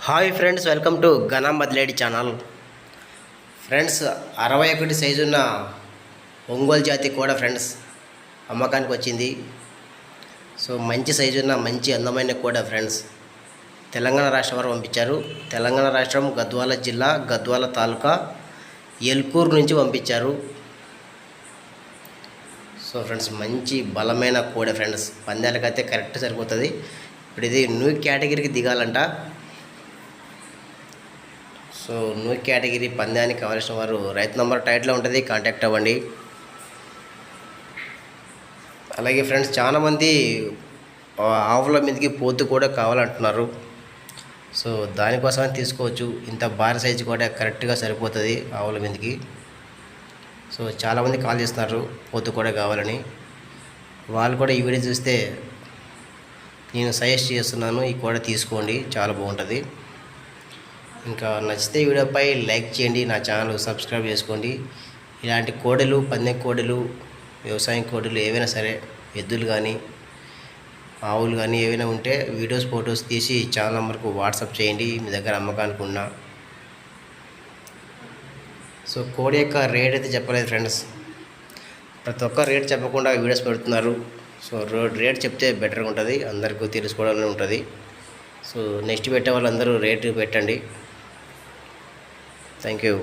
Hi friends, welcome to ఘనం బదిలేడి channel. Friends, 61 size ఉన్న ఒంగోలు జాతి కూడా ఫ్రెండ్స్ అమ్మకానికి వచ్చింది. సో మంచి సైజు ఉన్న మంచి అందమైన కూడా ఫ్రెండ్స్ తెలంగాణ రాష్ట్రం వారు పంపించారు. తెలంగాణ రాష్ట్రం గద్వాల జిల్లా గద్వాల తాలూకా ఎల్కూరు నుంచి పంపించారు. సో ఫ్రెండ్స్, మంచి బలమైన కోడ ఫ్రెండ్స్, పందాలకైతే కరెక్ట్ సరిపోతుంది. ఇప్పుడు ఇది న్యూ కేటగిరీకి దిగాలంట. సో న్యూ కేటగిరీ పందానికి కావాల్సిన వారు రైతు నంబర్ టైట్లో ఉంటుంది, కాంటాక్ట్ అవ్వండి. అలాగే ఫ్రెండ్స్, చాలామంది ఆవుల మీదకి పోతు కూడా కావాలంటున్నారు. సో దానికోసమే తీసుకోవచ్చు. ఇంత భారీ సైజు కూడా కరెక్ట్గా సరిపోతుంది ఆవుల మీదకి. సో చాలామంది కాల్ చేస్తున్నారు పోతు కూడా కావాలని. వాళ్ళు కూడా ఈ వీడియో చూస్తే నేను సజెస్ట్ చేస్తున్నాను, ఈ కూడా తీసుకోండి, చాలా బాగుంటుంది. ఇంకా నచ్చితే వీడియోపై లైక్ చేయండి, నా ఛానల్ సబ్స్క్రైబ్ చేసుకోండి. ఇలాంటి కోడలు, పందెం కోడలు, వ్యవసాయం కోడలు ఏవైనా సరే, ఎద్దులు కానీ ఆవులు కానీ ఏవైనా ఉంటే వీడియోస్ ఫొటోస్ తీసి ఛానల్ నెంబర్కు వాట్సాప్ చేయండి, మీ దగ్గర అమ్మకానికి ఉన్నా. సో కోడి యొక్క రేట్ అయితే చెప్పలేదు ఫ్రెండ్స్, ప్రతి ఒక్క రేట్ చెప్పకుండా వీడియోస్ పెడుతున్నారు. సో రేట్ చెప్తే బెటర్గా ఉంటుంది, అందరికీ తెలుసుకోవడానికి ఉంటుంది. సో నెక్స్ట్ పెట్టే వాళ్ళందరూ రేటు పెట్టండి. Thank you.